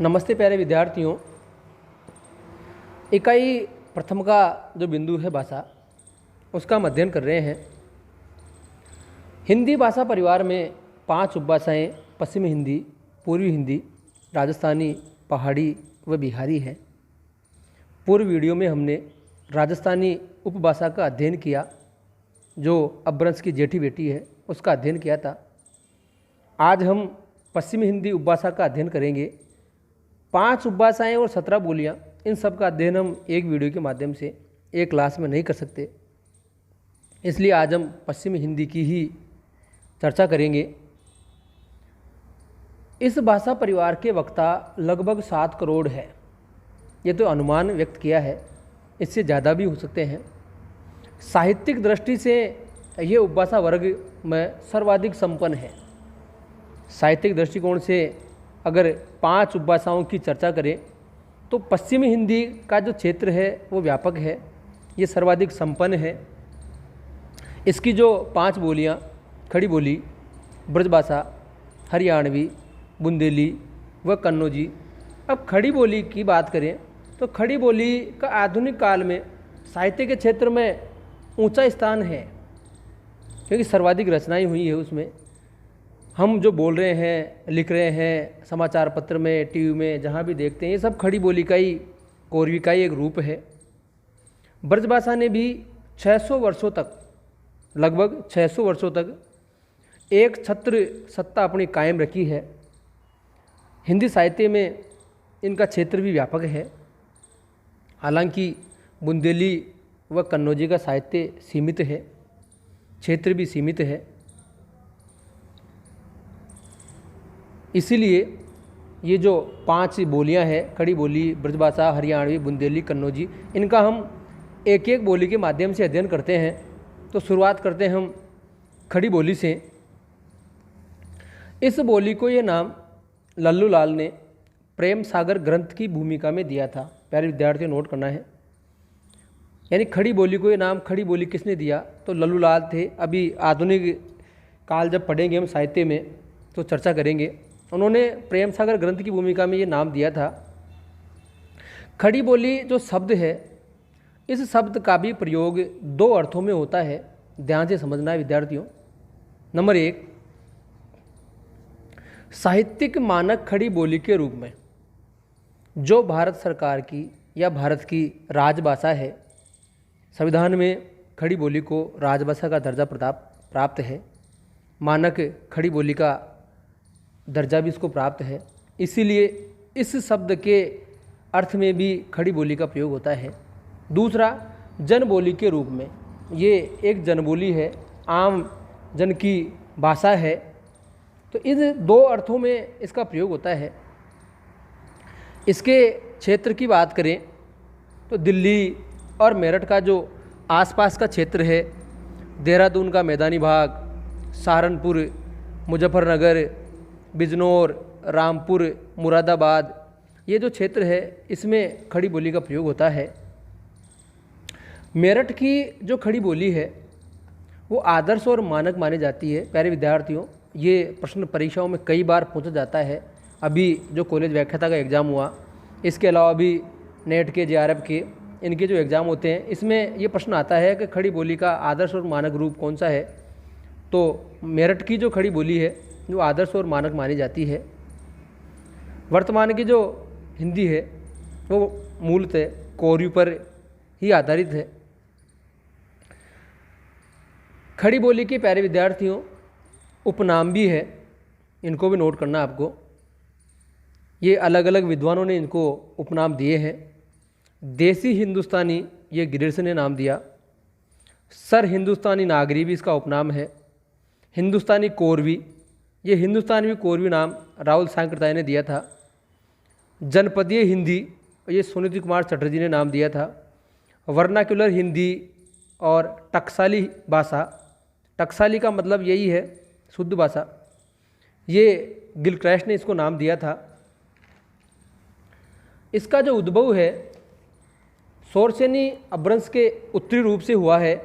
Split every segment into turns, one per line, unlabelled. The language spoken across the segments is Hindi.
नमस्ते प्यारे विद्यार्थियों। इकाई प्रथम का जो बिंदु है भाषा, उसका हम अध्ययन कर रहे हैं। हिंदी भाषा परिवार में 5 उपभाषाएँ पश्चिमी हिंदी, पूर्वी हिंदी, राजस्थानी, पहाड़ी व बिहारी है। पूर्व वीडियो में हमने राजस्थानी उपभाषा का अध्ययन किया, जो अपभ्रंश की जेठी बेटी है, उसका अध्ययन किया था। आज हम पश्चिमी हिंदी उपभाषा का अध्ययन करेंगे। 5 उपभाषाएँ और 17 बोलियाँ, इन सब का अध्ययन हम एक वीडियो के माध्यम से एक क्लास में नहीं कर सकते, इसलिए आज हम पश्चिमी हिंदी की ही चर्चा करेंगे। इस भाषा परिवार के वक्ता लगभग 7 करोड़ है। ये तो अनुमान व्यक्त किया है, इससे ज़्यादा भी हो सकते हैं। साहित्यिक दृष्टि से ये उपभाषा वर्ग में सर्वाधिक संपन्न है। साहित्यिक दृष्टिकोण से अगर 5 उपभाषाओं की चर्चा करें तो पश्चिमी हिंदी का जो क्षेत्र है वो व्यापक है, ये सर्वाधिक संपन्न है। इसकी जो 5 बोलियाँ, खड़ी बोली, ब्रजभाषा, हरियाणवी, बुंदेली व कन्नौजी। अब खड़ी बोली की बात करें तो खड़ी बोली का आधुनिक काल में साहित्य के क्षेत्र में ऊंचा स्थान है, क्योंकि सर्वाधिक रचनाएं हुई है उसमें। हम जो बोल रहे हैं, लिख रहे हैं, समाचार पत्र में, टीवी में, जहाँ भी देखते हैं, ये सब खड़ी बोली का ही, कोरवी का ही एक रूप है। ब्रजभाषा ने भी 600 वर्षों तक, लगभग 600 वर्षों तक एक छत्र सत्ता अपनी कायम रखी है। हिंदी साहित्य में इनका क्षेत्र भी व्यापक है। हालांकि बुंदेली व कन्नौजी का साहित्य सीमित है, क्षेत्र भी सीमित है। इसीलिए ये जो 5 बोलियां हैं, खड़ी बोली, ब्रजभाषा, हरियाणवी, बुंदेली, कन्नौजी, इनका हम एक एक बोली के माध्यम से अध्ययन करते हैं। तो शुरुआत करते हैं हम खड़ी बोली से। इस बोली को ये नाम लल्लू लाल ने प्रेम सागर ग्रंथ की भूमिका में दिया था। प्यारे विद्यार्थियों, नोट करना है। यानी खड़ी बोली को ये नाम खड़ी बोली किसने दिया? तो लल्लू लाल थे। अभी आधुनिक काल जब पढ़ेंगे हम साहित्य में तो चर्चा करेंगे। उन्होंने प्रेम सागर ग्रंथ की भूमिका में ये नाम दिया था। खड़ी बोली जो शब्द है, इस शब्द का भी प्रयोग 2 अर्थों में होता है। ध्यान से समझना है विद्यार्थियों। नंबर 1, साहित्यिक मानक खड़ी बोली के रूप में, जो भारत सरकार की या भारत की राजभाषा है। संविधान में खड़ी बोली को राजभाषा का दर्जा प्राप्त है। मानक खड़ी बोली का दर्जा भी इसको प्राप्त है। इसीलिए इस शब्द के अर्थ में भी खड़ी बोली का प्रयोग होता है। दूसरा, जन बोली के रूप में, ये एक जन बोली है, आम जन की भाषा है। तो इन 2 अर्थों में इसका प्रयोग होता है। इसके क्षेत्र की बात करें तो दिल्ली और मेरठ का जो आसपास का क्षेत्र है, देहरादून का मैदानी भाग, सहारनपुर, मुजफ्फरनगर, बिजनौर, रामपुर, मुरादाबाद, ये जो क्षेत्र है इसमें खड़ी बोली का प्रयोग होता है। मेरठ की जो खड़ी बोली है वो आदर्श और मानक मानी जाती है। प्यारे विद्यार्थियों, ये प्रश्न परीक्षाओं में कई बार पूछा जाता है। अभी जो कॉलेज व्याख्याता का एग्ज़ाम हुआ, इसके अलावा भी नेट के, JRF के, इनके जो एग्ज़ाम होते हैं, इसमें ये प्रश्न आता है कि खड़ी बोली का आदर्श और मानक रूप कौन सा है। तो मेरठ की जो खड़ी बोली है जो आदर्श और मानक मानी जाती है। वर्तमान की जो हिंदी है वो मूलतः कोरवी पर ही आधारित है। खड़ी बोली के प्यारे विद्यार्थियों उपनाम भी है, इनको भी नोट करना आपको। ये अलग अलग विद्वानों ने इनको उपनाम दिए हैं। देसी हिंदुस्तानी, ये गिरिशन ने नाम दिया। सर हिंदुस्तानी नागरी भी इसका उपनाम है। हिंदुस्तानी कोरवी, ये हिंदुस्तानी कोरवी नाम राहुल सांकृत्याय ने दिया था। जनपदीय हिंदी, ये सुनीति कुमार चटर्जी ने नाम दिया था। वर्नाक्युलर हिंदी और टकसाली भाषा, टकसाली का मतलब यही है शुद्ध भाषा, ये गिलक्राइस्ट ने इसको नाम दिया था। इसका जो उद्भव है शौरसेनी अपभ्रंश के उत्तरी रूप से हुआ है।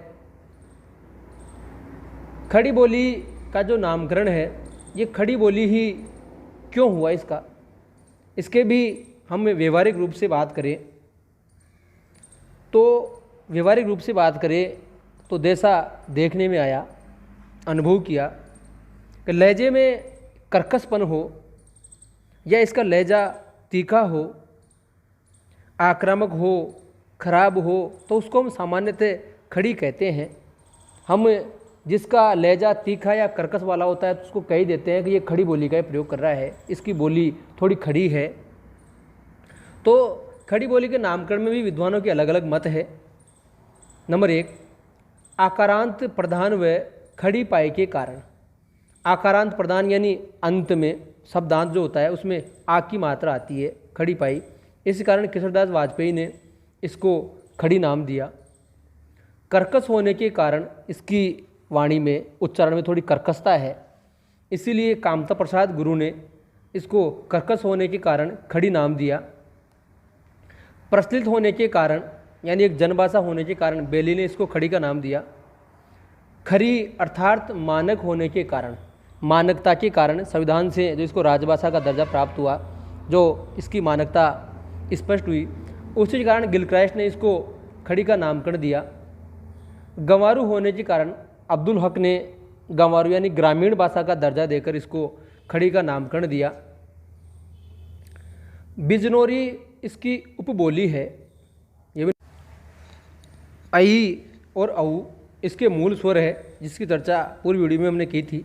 खड़ी बोली का जो नामकरण है ये खड़ी बोली ही क्यों हुआ इसका? इसके भी हम व्यवहारिक रूप से बात करें तो जैसा देखने में आया, अनुभव किया कि लहजे में कर्कशपन हो या इसका लहजा तीखा हो, आक्रामक हो, खराब हो, तो उसको हम सामान्यतः खड़ी कहते हैं। हम जिसका लहजा तीखा या कर्कश वाला होता है तो उसको कह ही देते हैं कि ये खड़ी बोली का प्रयोग कर रहा है, इसकी बोली थोड़ी खड़ी है। तो खड़ी बोली के नामकरण में भी विद्वानों के अलग अलग मत है। नंबर 1, आकारांत प्रधान व खड़ी पाई के कारण। आकारांत प्रधान यानी अंत में शब्दांत जो होता है उसमें आ की मात्रा आती है, खड़ी पाई। इस कारण केशवदास वाजपेयी ने इसको खड़ी नाम दिया। कर्कश होने के कारण इसकी वाणी में, उच्चारण में थोड़ी कर्कशता है, इसीलिए कामता प्रसाद गुरु ने इसको कर्कश होने के कारण खड़ी नाम दिया। प्रचलित होने के कारण यानी एक जनभाषा होने के कारण बेली ने इसको खड़ी का नाम दिया। खरी अर्थात मानक होने के कारण, मानकता के कारण संविधान से जो इसको राजभाषा का दर्जा प्राप्त हुआ, जो इसकी मानकता स्पष्ट हुई, उसी के कारण गिलक्राइस्ट ने इसको खड़ी का नामकरण दिया। गंवारू होने के कारण अब्दुल हक ने गंवारू यानी ग्रामीण भाषा का दर्जा देकर इसको खड़ी का नामकरण दिया। बिजनौरी इसकी उपबोली है। ये भी आई और औ इसके मूल स्वर है, जिसकी चर्चा पूर्व वीडियो में हमने की थी।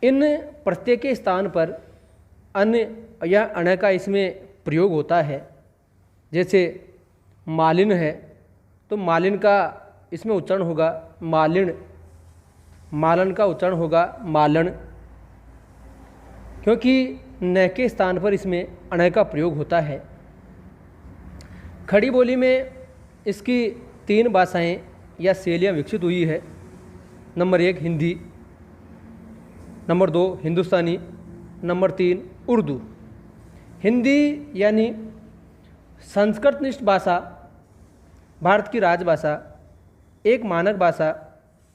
इन प्रत्यय के स्थान पर अन्य या अण का इसमें प्रयोग होता है। जैसे मालिन है तो मालिन का इसमें उच्चारण होगा मालिन, मालन का उच्चारण होगा मालन, क्योंकि न के स्थान पर इसमें अण का प्रयोग होता है। खड़ी बोली में इसकी 3 भाषाएं या शैलियाँ विकसित हुई है। नंबर 1 हिंदी, नंबर 2 हिंदुस्तानी, नंबर 3 उर्दू। हिंदी यानी संस्कृतनिष्ठ भाषा, भारत की राजभाषा, एक मानक भाषा,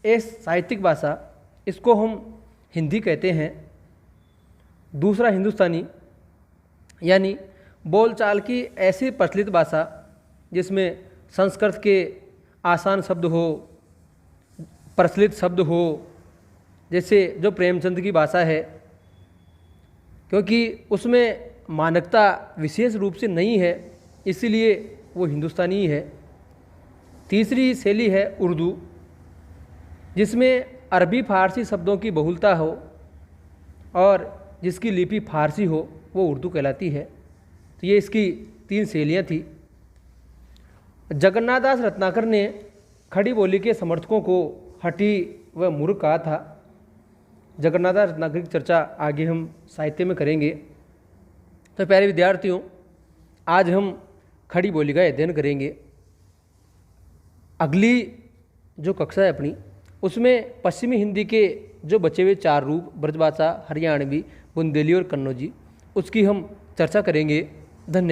एक साहित्यिक भाषा, इसको हम हिंदी कहते हैं। दूसरा हिंदुस्तानी यानी बोलचाल की ऐसी प्रचलित भाषा जिसमें संस्कृत के आसान शब्द हो, प्रचलित शब्द हो, जैसे जो प्रेमचंद की भाषा है, क्योंकि उसमें मानकता विशेष रूप से नहीं है, इसीलिए वो हिंदुस्तानी ही है। तीसरी शैली है उर्दू, जिसमें अरबी फारसी शब्दों की बहुलता हो और जिसकी लिपि फारसी हो, वो उर्दू कहलाती है। तो ये इसकी 3 शैलियाँ थी। जगन्नाथ दास रत्नाकर ने खड़ी बोली के समर्थकों को हठी व मूर्ख कहा था। जगन्नाथ दास रत्नाकर की चर्चा आगे हम साहित्य में करेंगे। तो प्यारे विद्यार्थियों, आज हम खड़ी बोली का अध्ययन करेंगे। अगली जो कक्षा है अपनी, उसमें पश्चिमी हिंदी के जो बचे हुए 4 रूप, ब्रजभाषा, हरियाणवी, बुंदेली और कन्नौजी, उसकी हम चर्चा करेंगे। धन्यवाद।